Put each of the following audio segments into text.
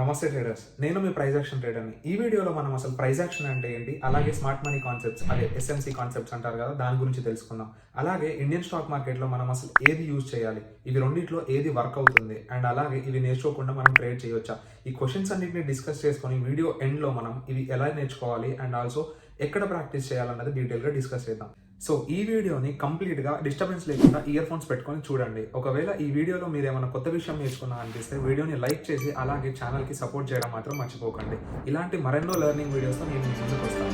నమస్తే ట్రేడర్స్, నేను మీ price action ట్రేడర్ని. ఈ వీడియోలో మనం అసలు ప్రైజ్ యాక్షన్ అంటే ఏంటి, అలాగే స్మార్ట్ మనీ కాన్సెప్ట్స్, అదే ఎస్ఎంసి కాన్సెప్ట్స్ అంటారు కదా, దాని గురించి తెలుసుకుందాం. అలాగే ఇండియన్ స్టాక్ మార్కెట్లో మనం అసలు ఏది యూజ్ చేయాలి, ఇవి రెండిట్లో ఏది వర్క్ అవుతుంది, అండ్ అలాగే ఇవి నేర్చుకోకుండా మనం ట్రేడ్ చేయొచ్చా, ఈ క్వశ్చన్స్ అన్నింటినీ డిస్కస్ చేసుకొని వీడియో ఎండ్లో మనం ఇవి ఎలా నేర్చుకోవాలి అండ్ ఆల్సో ఎక్కడ ప్రాక్టీస్ చేయాలన్నది డీటెయిల్గా డిస్కస్ చేద్దాం. సో ఈ వీడియోని కంప్లీట్గా డిస్టర్బెన్స్ లేకుండా ఇయర్ ఫోన్స్ పెట్టుకొని చూడండి. ఒకవేళ ఈ వీడియోలో మీరు ఏమైనా కొత్త విషయం నేర్చుకున్నా అనిపిస్తే వీడియోని లైక్ చేసి అలాగే ఛానల్కి సపోర్ట్ చేయడం మాత్రం మర్చిపోకండి. ఇలాంటి మరెన్నో లెర్నింగ్ వీడియోస్తో నేను మీ ముందుకు వస్తాను.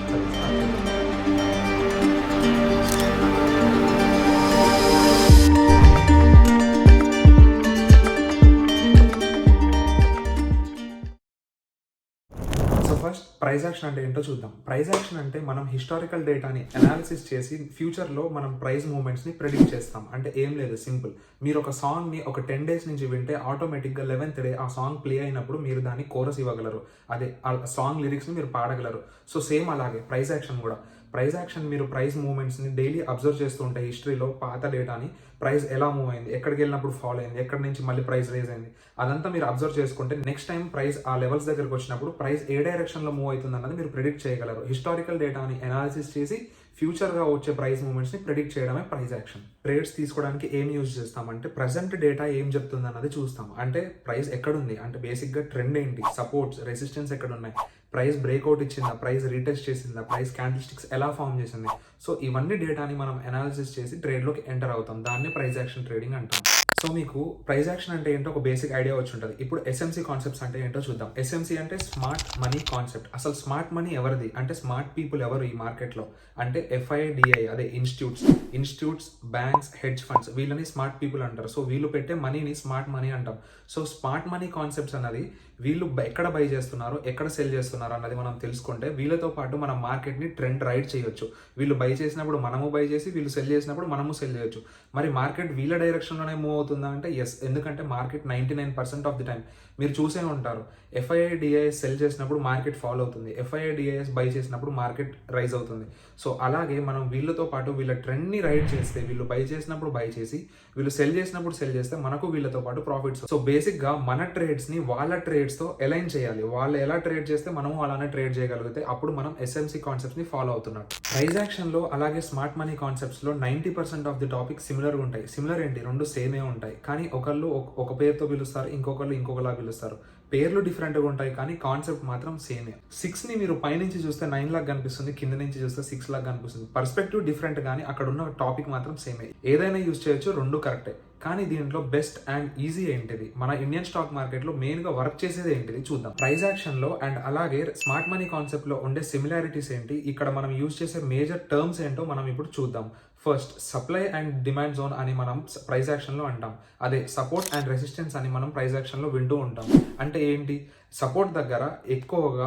ఫస్ట్ ప్రైజ్ యాక్షన్ అంటే ఏంటో చూద్దాం. ప్రైజ్ యాక్షన్ అంటే మనం హిస్టారికల్ డేటాని అనాలిసిస్ చేసి ఫ్యూచర్లో మనం ప్రైజ్ మూవ్మెంట్స్ని ప్రెడిక్ట్ చేస్తాం. అంటే ఏం లేదు, సింపుల్. మీరు ఒక సాంగ్ని ఒక 10 days నుంచి వింటే ఆటోమేటిక్గా 11th day ఆ సాంగ్ ప్లే అయినప్పుడు మీరు దాన్ని కోరస్ ఇవ్వగలరు, అదే ఆ సాంగ్ లిరిక్స్ని మీరు పాడగలరు. సో సేమ్ అలాగే ప్రైజ్ యాక్షన్ కూడా. ప్రైజ్ యాక్షన్ మీరు ప్రైజ్ మూవ్మెంట్స్ని డైలీ అబ్జర్వ్ చేస్తూ ఉంటే హిస్టరీలో పాత డేటాని ప్రైస్ ఎలా మూవ్ అయింది, ఎక్కడికి వెళ్ళినప్పుడు ఫాలో అయింది, ఎక్కడి నుంచి మళ్ళీ ప్రైస్ రేజ్ అయింది, అదంతా మీరు అబ్జర్వ్ చేసుకుంటే నెక్స్ట్ టైం ప్రైస్ ఆ లెవెల్స్ దగ్గరకు వచ్చినప్పుడు ప్రైస్ ఏ డైరెక్షన్లో మూవ్ అవుతుంది అన్నది మీరు ప్రెడిక్ట్ చేయగలరు. హిస్టారికల్ డేటాని అనాలిసిస్ చేసి ఫ్యూచర్గా వచ్చే ప్రైస్ మూవ్మెంట్స్ని ప్రెడిక్ట్ చేయడమే ప్రైస్ యాక్షన్. ట్రేడ్స్ తీసుకోవడానికి ఏం యూజ్ చేస్తామంటే ప్రజెంట్ డేటా ఏం చెప్తుంది అన్నది చూస్తాం. అంటే ప్రైస్ ఎక్కడుంది, అంటే బేసిక్గా ట్రెండ్ ఏంటి, సపోర్ట్స్ రెసిస్టెన్స్ ఎక్కడ ఉన్నాయి, ప్రైస్ బ్రేక్అవుట్ ఇచ్చిందా, ప్రైస్ రీటెస్ట్ చేసిందా, ప్రైస్ క్యాండిల్ స్టిక్స్ ఎలా ఫామ్ చేసింది. సో ఇవన్నీ డేటాని మనం అనాలిసిస్ చేసి ట్రేడ్లోకి ఎంటర్ అవుతాం. దాన్ని ప్రైస్ యాక్షన్ ట్రేడింగ్ అంటాం. సో మీకు ప్రైస్ యాక్షన్ అంటే ఏంటో ఒక బేసిక్ ఐడియా వచ్చి ఉంటుంది. ఇప్పుడు ఎస్ఎంసి కాన్సెప్ట్స్ అంటే ఏంటో చూద్దాం. ఎస్ఎంసి అంటే స్మార్ట్ మనీ కాన్సెప్ట్. అసలు స్మార్ట్ మనీ ఎవరిది అంటే స్మార్ట్ పీపుల్ ఎవరు ఈ మార్కెట్లో అంటే ఎఫ్ఐడిఐ, అదే ఇన్స్టిట్యూట్స్, బ్యాంక్స్, హెడ్జ్ ఫండ్స్, వీళ్ళని స్మార్ట్ పీపుల్ అంటారు. సో వీళ్ళు పెట్టే మనీని స్మార్ట్ మనీ అంటాం. సో స్మార్ట్ మనీ కాన్సెప్ట్స్ అన్నది వీళ్ళు ఎక్కడ బై చేస్తున్నారు, ఎక్కడ సెల్ చేస్తున్నారు అన్నది మనం తెలుసుకుంటే వీళ్ళతో పాటు మనం మార్కెట్ని ట్రెండ్ రైడ్ చేయొచ్చు. వీళ్ళు బై చేసినప్పుడు మనము బై చేసి, వీళ్ళు సెల్ చేసినప్పుడు మనము సెల్ చేయొచ్చు. మరి మార్కెట్ వీళ్ళ డైరెక్షన్లోనే మూవ్ అవుతుందా అంటే ఎస్, ఎందుకంటే మార్కెట్ 99% ఆఫ్ ది టైం మీరు చూసే ఉంటారు. ఎఫ్ఐఐడిఐఎస్ సెల్ చేసినప్పుడు మార్కెట్ ఫాలో అవుతుంది, ఎఫ్ఐఐడిఐఎస్ బై చేసినప్పుడు మార్కెట్ రైజ్ అవుతుంది. సో అలాగే మనం వీళ్ళతో పాటు వీళ్ళ ట్రెండ్ని రైడ్ చేస్తే, వీళ్ళు బై చేసినప్పుడు బై చేసి, వీళ్ళు సెల్ చేసినప్పుడు సెల్ చేస్తే మనకు వీళ్ళతో పాటు ప్రాఫిట్స్. సో బేసిక్గా మన ట్రేడ్స్ని వాళ్ళ ట్రేడ్స్తో అలైన్ చేయాలి. వాళ్ళు ఎలా ట్రేడ్ చేస్తే మనము అలానే ట్రేడ్ చేయగలిగితే అప్పుడు మనం ఎస్ఎంసి కాన్సెప్ట్స్ని ఫాలో అవుతున్నట్టు. ప్రైజ్ యాక్షన్లో అలాగే స్మార్ట్ మనీ కాన్సెప్ట్స్లో 90% ఆఫ్ ది టాపిక్ సిమిలర్గా ఉంటాయి. సిమిలర్ ఏంటి, రెండు సేమే ఉంటాయి. కానీ ఒకళ్ళు ఒక పేరుతో పిలుస్తారు, ఇంకొకళ్ళు ఇంకొకలా పిలుస్తారు. పేర్లు డిఫరెంట్గా ఉంటాయి కానీ కాన్సెప్ట్ మాత్రం సేమే. 6ని మీరు పైనుంచి చూస్తే 9 లాగా కనిపిస్తుంది, కింద నుంచి చూస్తే 6 లాగా కనిపిస్తుంది. పర్స్పెక్టివ్ డిఫరెంట్ కానీ అక్కడ ఉన్న టాపిక్ మాత్రం సేమే. ఏదైనా యూజ్ చేయొచ్చు, రెండు కరెక్టే. కానీ దీంట్లో బెస్ట్ అండ్ ఈజీ ఏంటిది, మన ఇండియన్ స్టాక్ మార్కెట్లో మెయిన్గా వర్క్ చేసేది ఏంటిది చూద్దాం. ప్రైజ్ యాక్షన్లో అండ్ అలాగే స్మార్ట్ మనీ కాన్సెప్ట్లో ఉండే సిమిలారిటీస్ ఏంటి, ఇక్కడ మనం యూజ్ చేసే మేజర్ టర్మ్స్ ఏంటో మనం ఇప్పుడు చూద్దాం. First, supply and demand zone అని మనం ప్రైస్ యాక్షన్లో అంటాం. అదే సపోర్ట్ అండ్ రెసిస్టెన్స్ అని మనం ప్రైస్ యాక్షన్లో వింటూ ఉంటాం. అంటే ఏంటి, సపోర్ట్ దగ్గర ఎక్కువగా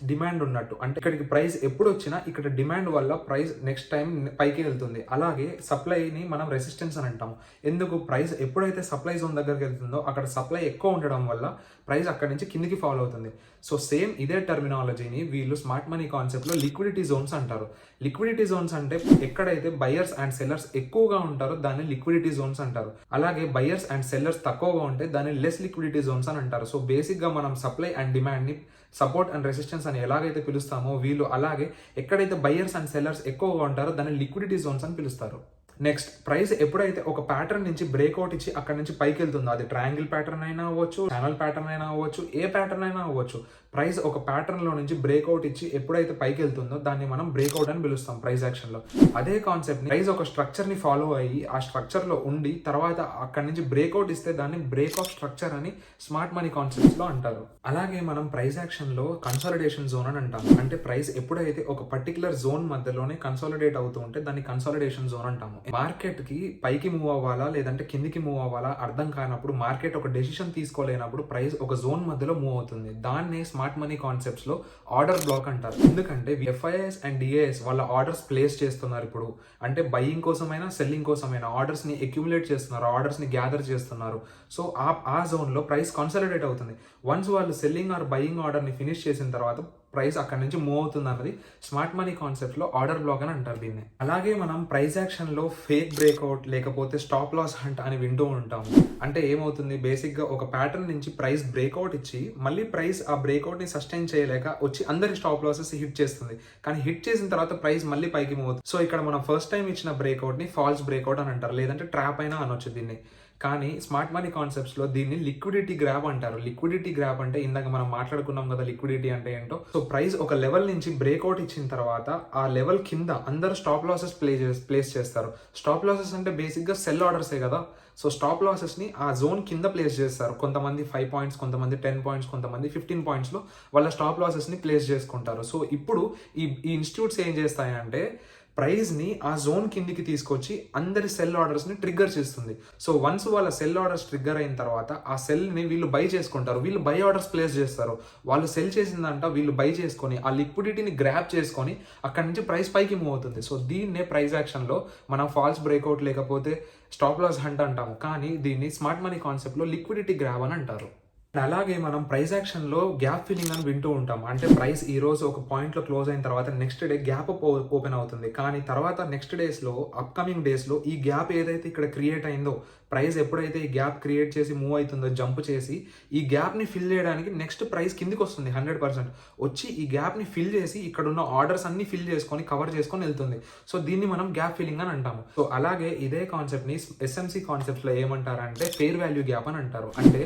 డిమాండ్ ఉన్నట్టు, అంటే ఇక్కడికి ప్రైస్ ఎప్పుడు వచ్చినా ఇక్కడ డిమాండ్ వల్ల ప్రైస్ నెక్స్ట్ టైం పైకి వెళ్తుంది. అలాగే సప్లైని మనం రెసిస్టెన్స్ అని అంటాము. ఎందుకు, ప్రైస్ ఎప్పుడైతే సప్లై జోన్ దగ్గరికి వెళ్తుందో అక్కడ సప్లై ఎక్కువ ఉండడం వల్ల ప్రైస్ అక్కడి నుంచి కిందికి ఫాలో అవుతుంది. సో సేమ్ ఇదే టర్మినాలజీని వీళ్ళు స్మార్ట్ మనీ కాన్సెప్ట్లో లిక్విడిటీ జోన్స్ అంటారు. లిక్విడిటీ జోన్స్ అంటే ఎక్కడైతే బయర్స్ అండ్ సెల్లర్స్ ఎక్కువగా ఉంటారో దాన్ని లిక్విడిటీ జోన్స్ అంటారు. అలాగే బయర్స్ అండ్ సెల్లర్స్ తక్కువగా ఉంటే దాన్ని లెస్ లిక్విడిటీ జోన్స్ అని అంటారు. సో బేసిక్గా మనం సప్లై అండ్ డిమాండ్ని సపోర్ట్ అండ్ రెసిస్టెన్స్ అని ఎలాగైతే పిలుస్తామో వీళ్ళు అలాగే ఎక్కడైతే బయర్స్ అండ్ సెల్లర్స్ ఎక్కువగా ఉంటారో దాన్ని లిక్విడిటీ జోన్స్ అని పిలుస్తారు. నెక్స్ట్, ప్రైస్ ఎప్పుడైతే ఒక ప్యాటర్న్ నుంచి బ్రేక్అవుట్ ఇచ్చి అక్కడ నుంచి పైకి వెళ్తుందో, అది ట్రయాంగిల్ ప్యాటర్న్ అయినా అవ్వచ్చు, ఛానల్ ప్యాటర్న్ అయినా అవ్వచ్చు, ఏ ప్యాటర్న్ అయినా అవ్వచ్చు, ప్రైస్ ఒక ప్యాటర్న్లో నుంచి బ్రేక్అవుట్ ఇచ్చి ఎప్పుడైతే పైకి వెళ్తుందో దాన్ని మనం బ్రేక్అవుట్ అని పిలుస్తాం ప్రైస్ యాక్షన్లో. అదే కాన్సెప్ట్ ప్రైస్ ఒక స్ట్రక్చర్ని ఫాలో అయ్యి ఆ స్ట్రక్చర్లో ఉండి తర్వాత అక్కడి నుంచి బ్రేక్అవుట్ ఇస్తే దాన్ని బ్రేక్ ఆఫ్ స్ట్రక్చర్ అని స్మార్ట్ మనీ కాన్సెప్ట్స్లో అంటారు. అలాగే మనం ప్రైస్ యాక్షన్లో కన్సాలిడేషన్ జోన్ అని అంటాము. అంటే ప్రైస్ ఎప్పుడైతే ఒక పర్టికులర్ జోన్ మధ్యలోనే కన్సాలిడేట్ అవుతూ ఉంటే దాన్ని కన్సాలిడేషన్ జోన్ అంటాము. మార్కెట్ కి పైకి మూవ్ అవ్వాలా లేదంటే కిందికి మూవ్ అవ్వాలా అర్థం కానప్పుడు, మార్కెట్ ఒక డెసిషన్ తీసుకోలేనప్పుడు ప్రైస్ ఒక జోన్ మధ్యలో మూవ్ అవుతుంది. దాన్నే స్మార్ట్ మనీ కాన్సెప్ట్స్ లో ఆర్డర్ బ్లాక్ అంటారు. ఎందుకంటే ఎఫ్ఐఎస్ అండ్ డిఏఎస్ వాళ్ళ ఆర్డర్స్ ప్లేస్ చేస్తున్నారు. ఇప్పుడు అంటే బయింగ్ కోసమైనా సెల్లింగ్ కోసమైనా ఆర్డర్స్ ని అక్యుములేట్ చేస్తున్నారు, ఆర్డర్స్ ని గ్యాదర్ చేస్తున్నారు. సో ఆ జోన్ లో ప్రైస్ కన్సాలిడేట్ అవుతుంది. వన్స్ వాళ్ళు సెల్లింగ్ ఆర్ బయింగ్ ఆర్డర్ ని ఫినిష్ చేసిన తర్వాత ప్రైస్ అక్కడ నుంచి మూవ్ అవుతుంది అన్నది స్మార్ట్ మనీ కాన్సెప్ట్ లో ఆర్డర్ బ్లాక్ అని అంటారు దీన్ని. అలాగే మనం ప్రైస్ యాక్షన్ లో ఫేక్ బ్రేక్అవుట్ లేకపోతే స్టాప్ లాస్ హంట్ అని వింటూ ఉంటాము. అంటే ఏమవుతుంది, బేసిక్ గా ఒక ప్యాటర్న్ నుంచి ప్రైస్ బ్రేక్అవుట్ ఇచ్చి మళ్ళీ ప్రైస్ ఆ బ్రేక్అవుట్ ని సస్టైన్ చేయలేక వచ్చి అందరి స్టాప్ లాసెస్ హిట్ చేస్తుంది. కానీ హిట్ చేసిన తర్వాత ప్రైస్ మళ్ళీ పైకి మూవ్ అవుతుంది. సో ఇక్కడ మనం ఫస్ట్ టైం ఇచ్చిన బ్రేక్అవుట్ ని ఫాల్స్ బ్రేక్అవుట్ అని అంటారు, లేదంటే ట్రాప్ అయినా అనొచ్చు దీన్ని. కానీ స్మార్ట్ మనీ కాన్సెప్ట్స్ లో దీన్ని లిక్విడిటీ గ్రాబ్ అంటారు. లిక్విడిటీ గ్రాబ్ అంటే ఇందాక మనం మాట్లాడుకున్నాం కదా లిక్విడిటీ అంటే ఏంటో. సో ప్రైస్ ఒక లెవెల్ నుంచి బ్రేక్అవుట్ ఇచ్చిన తర్వాత ఆ లెవెల్ కింద అందరు స్టాప్ లాసెస్ ప్లేస్ చేస్తారు. స్టాప్ లాసెస్ అంటే బేసిక్ గా సెల్ ఆర్డర్సే కదా. సో స్టాప్ లాసెస్ ని ఆ జోన్ కింద ప్లేస్ చేస్తారు. కొంతమంది 5 పాయింట్స్, కొంతమంది 10 పాయింట్స్, కొంతమంది 15 పాయింట్స్ లో వాళ్ళ స్టాప్ లాసెస్ ని ప్లేస్ చేసుకుంటారు. సో ఇప్పుడు ఈ ఇన్స్టిట్యూట్స్ ఏం చేస్తాయంటే ప్రైస్ ని ఆ జోన్ కిందికి తీసుకొచ్చి అందరి సెల్ ఆర్డర్స్ ని ట్రిగ్గర్ చేస్తుంది. సో వన్స్ వాళ్ళ సెల్ ఆర్డర్స్ ట్రిగ్గర్ అయిన తర్వాత ఆ సెల్ ని వీళ్ళు బై చేసుకుంటారు. వీళ్ళు బై ఆర్డర్స్ ప్లేస్ చేస్తారు. వాళ్ళు సెల్ చేసిందంట వీళ్ళు బై చేసుకొని ఆ లిక్విడిటీని గ్రాప్ చేసుకొని అక్కడ నుంచి ప్రైస్ పైకి మూవ్ అవుతుంది. సో దీన్నే ప్రైస్ యాక్షన్ లో మనం ఫాల్స్ బ్రేక్అవుట్ లేకపోతే స్టాప్ లాస్ హంట్ అంటాము. కానీ దీన్ని స్మార్ట్ మనీ కాన్సెప్ట్ లో లిక్విడిటీ గ్రాబ్ అని అంటారు. అలాగే మనం ప్రైస్ యాక్షన్ లో గ్యాప్ ఫిల్లింగ్ అని వింటూ ఉంటాం. అంటే ప్రైస్ ఈ రోజు ఒక పాయింట్ లో క్లోజ్ అయిన తర్వాత నెక్స్ట్ డే గ్యాప్ ఓపెన్ అవుతుంది. కానీ తర్వాత నెక్స్ట్ డేస్ లో అప్కమింగ్ డేస్ లో ఈ గ్యాప్ ఏదైతే ఇక్కడ క్రియేట్ అయిందో, ప్రైస్ ఎప్పుడైతే ఈ గ్యాప్ క్రియేట్ చేసి మూవ్ అవుతుందో, జంప్ చేసి ఈ గ్యాప్ ని ఫిల్ చేయడానికి నెక్స్ట్ ప్రైస్ కిందికి వస్తుంది 100% వచ్చి ఈ గ్యాప్ ని ఫిల్ చేసి ఇక్కడ ఉన్న ఆర్డర్స్ అన్ని ఫిల్ చేసుకొని కవర్ చేసుకొని వెళ్తుంది. సో దీన్ని మనం గ్యాప్ ఫిల్లింగ్ అని అంటాము. సో అలాగే ఇదే కాన్సెప్ట్ ని ఎస్ఎంసి కాన్సెప్ట్స్ లో ఏమంటారంటే ఫెయిర్ వాల్యూ గ్యాప్ అని అంటారు. అంటే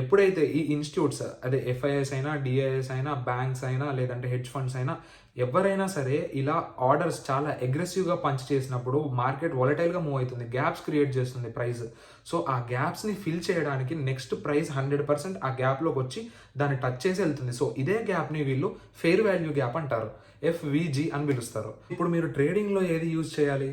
ఎప్పుడైతే ఈ ఇన్స్టిట్యూట్స్ అదే ఎఫ్ఐఎస్ అయినా, డిఐఎస్ అయినా, బ్యాంక్స్ అయినా, లేదంటే హెడ్జ్ ఫండ్స్ అయినా ఎవరైనా సరే ఇలా ఆర్డర్స్ చాలా అగ్రెసివ్గా పంచ్ చేసినప్పుడు మార్కెట్ వాలటైల్గా మూవ్ అవుతుంది, గ్యాప్స్ క్రియేట్ చేస్తుంది ప్రైస్. సో ఆ గ్యాప్స్ని ఫిల్ చేయడానికి నెక్స్ట్ ప్రైస్ 100% ఆ గ్యాప్లోకి వచ్చి దాన్ని టచ్ చేసి వెళ్తుంది. సో ఇదే గ్యాప్ని వీళ్ళు ఫెయిర్ వాల్యూ గ్యాప్ అంటారు, FVG అని పిలుస్తారు. ఇప్పుడు మీరు ట్రేడింగ్లో ఏది యూజ్ చేయాలి?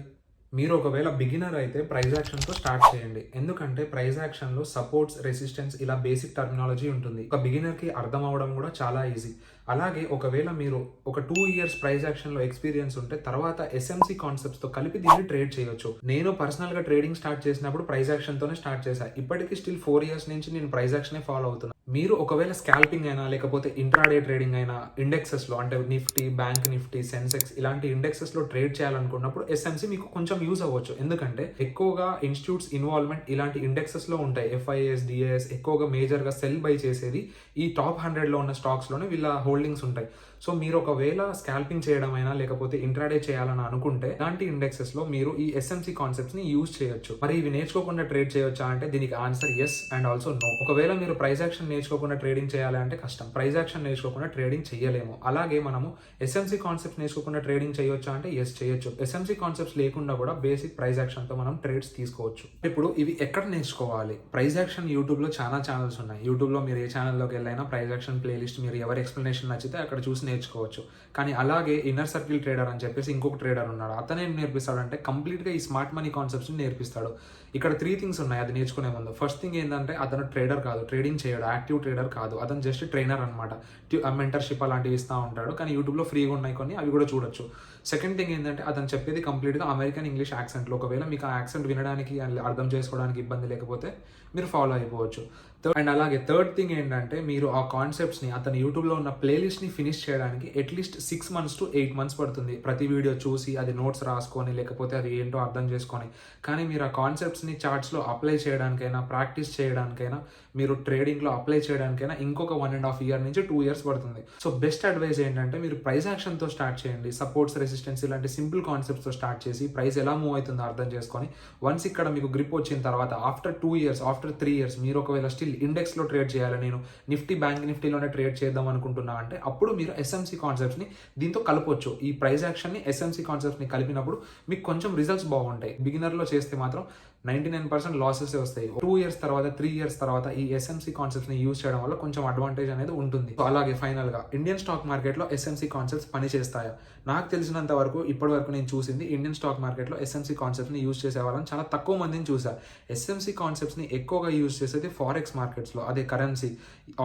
మీరు ఒకవేళ బిగినర్ అయితే ప్రైస్ యాక్షన్తో స్టార్ట్ చేయండి. ఎందుకంటే ప్రైస్ యాక్షన్లో సపోర్ట్స్, రెసిస్టెన్స్ ఇలా బేసిక్ టర్మినాలజీ ఉంటుంది. ఒక బిగినర్కి అర్థం అవడం కూడా చాలా ఈజీ. అలాగే ఒకవేళ మీరు ఒక 2 years ప్రైస్ యాక్షన్లో ఎక్స్పీరియన్స్ ఉంటే తర్వాత ఎస్ఎంసి కాన్సెప్ట్స్తో కలిపి దీన్ని ట్రేడ్ చేయొచ్చు. నేను పర్సనల్గా ట్రేడింగ్ స్టార్ట్ చేసినప్పుడు ప్రైస్ యాక్షన్తోనే స్టార్ట్ చేశాను. ఇప్పటికీ స్టిల్ 4 years నుంచి నేను ప్రైస్ యాక్షనే ఫాలో అవుతున్నాను. మీరు ఒకవేళ స్కాల్పింగ్ అయినా లేకపోతే ఇంట్రాడే ట్రేడింగ్ అయినా ఇండెక్సెస్లో అంటే నిఫ్టీ, బ్యాంక్ నిఫ్టీ, సెన్సెక్స్ ఇలాంటి ఇండెక్సెస్లో ట్రేడ్ చేయాలనుకున్నప్పుడు ఎస్ఎంసి మీకు కొంచెం యూజ్ అవ్వచ్చు. ఎందుకంటే ఎక్కువగా ఇన్స్టిట్యూట్స్ ఇన్వాల్వ్మెంట్ ఇలాంటి ఇండెక్సెస్లో ఉంటాయి. FIS, DIS ఎక్కువగా మేజర్గా సెల్ బై చేసేది ఈ టాప్ 100లో ఉన్న స్టాక్స్లోనే వీళ్ళ హోల్డింగ్స్ ఉంటాయి. సో మీరు ఒకవేళ స్కాల్పింగ్ చేయడం అయినా లేకపోతే ఇంట్రాడే చేయాలని అనుకుంటే ఇలాంటి ఇండెక్సెస్ లో మీరు ఈ ఎస్ఎంసి కాన్సెప్ట్స్ ని యూజ్ చేయొచ్చు. మరి ఇవి నేర్చుకోకుండా ట్రేడ్ చేయొచ్చా అంటే దీనికి answer yes and also no. ఒకవేళ మీరు ప్రైస్ యాక్షన్ నేర్చుకోకుండా ట్రేడింగ్ చేయాలి అంటే కష్టం. ప్రైస్ యాక్షన్ నేర్చుకోకుండా ట్రేడింగ్ చేయలేము. అలాగే మనము ఎస్ఎంసి కాన్సెప్ట్స్ నేర్చుకోకుండా ట్రేడింగ్ చేయొచ్చా అంటే ఎస్ చేయొచ్చు. ఎస్ఎంసి కాన్సెప్ట్స్ లేకుండా కూడా బేసిక్ ప్రైస్ యాక్షన్ తో మనం ట్రేడ్స్ తీసుకోవచ్చు. ఇప్పుడు ఇవి ఎక్కడ నేర్చుకోవాలి? ప్రైస్ యాక్షన్ యూట్యూబ్ లో చాలా ఛానల్స్ ఉన్నాయి. యూట్యూబ్ లో మీరు ఏ ఛానల్లోకి వెళ్ళైనా ప్రైస్ యాక్షన్ ప్లేలిస్ట్ మీరు ఎవరి ఎక్స్ప్లెనేషన్ నచ్చితే అక్కడ చూసి నేర్చుకోవచ్చు. కానీ అలాగే ఇన్నర్ సర్కిల్ ట్రేడర్ అని చెప్పేసి ఇంకొక ట్రేడర్ ఉన్నాడు. అతను ఏం నేర్పిస్తాడంటే కంప్లీట్ గా ఈ స్మార్ట్ మనీ కాన్సెప్ట్స్ నేర్పిస్తాడు. ఇక్కడ 3 things ఉన్నాయి అది నేర్చుకునే ముందు. ఫస్ట్ థింగ్ ఏంటంటే అతను ట్రేడర్ కాదు, ట్రేడింగ్ చేయడు, యాక్టివ్ ట్రేడర్ కాదు, అతను జస్ట్ ట్రైనర్ అనమాట. మెంటర్షిప్ అలాంటివి ఇస్తూ ఉంటాడు. కానీ యూట్యూబ్లో ఫ్రీగా ఉన్నాయి కొన్ని, అవి కూడా చూడొచ్చు. సెకండ్ థింగ్ ఏంటంటే అతను చెప్పేది కంప్లీట్గా అమెరికన్ ఇంగ్లీష్ యాక్సెంట్లో. ఒకవేళ మీకు ఆ యాక్సెంట్ వినడానికి అర్థం చేసుకోవడానికి ఇబ్బంది లేకపోతే మీరు ఫాలో అయిపోవచ్చు. అండ్ అలాగే థర్డ్ థింగ్ ఏంటంటే మీరు ఆ కాన్సెప్ట్స్ని అతను యూట్యూబ్లో ఉన్న ప్లేలిస్ట్ని ఫినిష్ చేయడానికి అట్లీస్ట్ 6 months to 8 months పడుతుంది. ప్రతి వీడియో చూసి అది నోట్స్ రాసుకొని లేకపోతే అది ఏంటో అర్థం చేసుకొని. కానీ మీరు ఆ కాన్సెప్ట్స్ని చార్ట్స్లో అప్లై చేయడానికైనా, ప్రాక్టీస్ చేయడానికైనా, మీరు ట్రేడింగ్లో అప్లై చేయడానికైనా ఇంకొక 1.5 years నుంచి 2 years పడుతుంది. సో బెస్ట్ అడ్వైస్ ఏంటంటే మీరు ప్రైస్ యాక్షన్తో స్టార్ట్ చేయండి. సపోర్ట్స్, రెసిస్టెన్స్ ఇలాంటి సింపుల్ కాన్సెప్ట్స్తో స్టార్ట్ చేసి ప్రైస్ ఎలా మూవ్ అవుతుందో అర్థం చేసుకొని వన్స్ ఇక్కడ మీకు గ్రిప్ వచ్చిన తర్వాత ఆఫ్టర్ 2 years, ఆఫ్టర్ 3 years మీరు ఒకవేళ స్టిల్ ఇండెక్స్లో ట్రేడ్ చేయాలి, నేను నిఫ్టీ, బ్యాంక్ నిఫ్టీలోనే ట్రేడ్ చేద్దాం అనుకుంటున్నా అంటే అప్పుడు మీరు ఎస్ఎంసి కాన్సెప్ట్స్ని దీంతో కలపొచ్చు. ఈ ప్రైస్ యాక్షన్ని ఎస్ఎంసి కాన్సెప్ట్స్ని కలిపినప్పుడు మీకు కొంచెం రిజల్ట్స్ బాగుంటాయి. బిగినర్లో చేస్తే మాత్రం 99% లాసెస్ వస్తాయి. 2 years తర్వాత, 3 years తర్వాత ఈ ఎస్ఎంసి కాన్సెప్ట్స్ని యూజ్ చేయడం వల్ల కొంచెం అడ్వాంటేజ్ అనేది ఉంటుంది. సో అలాగే ఫైనల్గా ఇండియన్ స్టాక్ మార్కెట్లో ఎస్ఎంసి కాన్సెప్ట్స్ పనిచేస్తాయా? నాకు తెలిసినంత వరకు ఇప్పటి వరకు నేను చూసింది ఇండియన్ స్టాక్ మార్కెట్లో ఎస్ఎంసి కాన్సెప్ట్స్ని యూజ్ చేసే వాళ్ళని చాలా తక్కువ మందిని చూసా. ఎస్ఎంసి కాన్సెప్ట్స్ని ఎక్కువగా యూజ్ చేసేది ఫారెక్స్ మార్కెట్స్లో, అదే currency.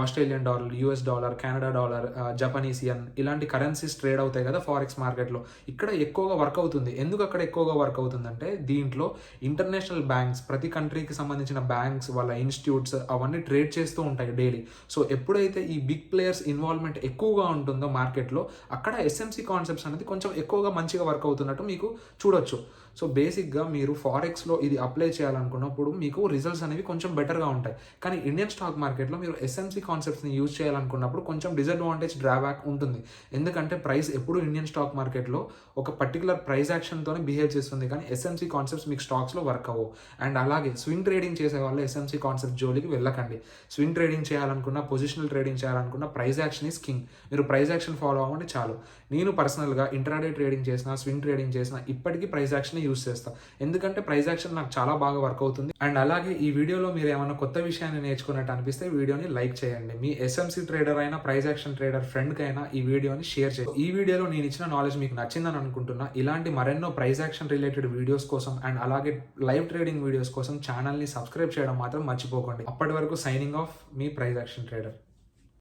Australian dollar, US dollar, Canada dollar, Japanese N ఇలాంటి కరెన్సీస్ ట్రేడ్ అవుతాయి కదా ఫారెక్స్ మార్కెట్లో. ఇక్కడ ఎక్కువగా వర్క్ అవుతుంది. ఎందుకు అక్కడ ఎక్కువగా వర్క్ అవుతుందంటే దీంట్లో ఇంటర్నేషనల్ బ్యాంక్స్, ప్రతి కంట్రీకి సంబంధించిన బ్యాంక్స్, వాళ్ళ ఇన్స్టిట్యూట్స్ అవన్నీ ట్రేడ్ చేస్తూ ఉంటాయి డైలీ. సో ఎప్పుడైతే ఈ బిగ్ ప్లేయర్స్ ఇన్వాల్వ్మెంట్ ఎక్కువగా ఉంటుందో మార్కెట్లో, అక్కడ ఎస్ఎంసి కాన్సెప్ట్స్ అనేది కొంచెం ఎక్కువగా మంచిగా వర్క్ అవుతున్నట్టు మీకు చూడొచ్చు. సో బేసిక్గా మీరు ఫారెక్స్లో ఇది అప్లై చేయాలనుకున్నప్పుడు మీకు రిజల్ట్స్ అనేవి కొంచెం బెటర్గా ఉంటాయి. కానీ ఇండియన్ స్టాక్ మార్కెట్లో మీరు ఎస్ఎంసి కాన్సెప్ట్స్ని యూజ్ చేయాలనుకున్నప్పుడు కొంచెం డిసడ్వాంటేజ్, డ్రాబ్యాక్ ఉంటుంది. ఎందుకంటే ప్రైస్ ఎప్పుడు ఇండియన్ స్టాక్ మార్కెట్లో ఒక పర్టికులర్ ప్రైస్ యాక్షన్తోనే బిహేవ్ చేస్తుంది, కానీ ఎస్ఎంసి కాన్సెప్ట్స్ మీకు స్టాక్స్లో వర్క్ అవ్వవు. అండ్ అలాగే స్వింగ్ ట్రేడింగ్ చేసే వాళ్ళు ఎస్ఎంసి కాన్సెప్ట్ జోలికి వెళ్ళకండి. స్వింగ్ ట్రేడింగ్ చేయాలనుకున్న, పొజిషనల్ ట్రేడింగ్ చేయాలనుకున్న ప్రైస్ యాక్షన్ ఈస్ కింగ్. మీరు ప్రైస్ యాక్షన్ ఫాలో అవ్వండి చాలు. నేను పర్సనల్గా ఇంట్రాడే ట్రేడింగ్ చేసిన, స్వింగ్ ట్రేడింగ్ చేసిన, ఇప్పటికీ ప్రైస్ యాక్షన్ యూస్ చేస్తాను. ఎందుకంటే ప్రైస్ యాక్షన్ నాకు చాలా బాగా వర్క్ అవుతుంది. అండ్ అలాగే ఈ వీడియోలో మీరు ఏమైనా కొత్త విషయాన్ని నేర్చుకున్నట్టు అనిపిస్తే వీడియోని లైక్ చేయండి. మీ ఎస్ఎంసి ట్రేడర్ అయినా, ప్రైస్ యాక్షన్ ట్రేడర్ ఫ్రెండ్కి అయినా ఈ వీడియోని షేర్ చేయండి. ఈ వీడియోలో నేను ఇచ్చిన నాలెడ్జ్ మీకు నచ్చిందని అనుకుంటున్నా. ఇలాంటి మరెన్నో ప్రైస్ యాక్షన్ రిలేటెడ్ వీడియోస్ కోసం అండ్ అలాగే లైవ్ ట్రేడింగ్ వీడియోస్ కోసం ఛానల్ని సబ్స్క్రైబ్ చేయడం మాత్రం మర్చిపోకండి. అప్పటి వరకు సైనింగ్ ఆఫ్, మీ ప్రైస్ యాక్షన్ ట్రేడర్.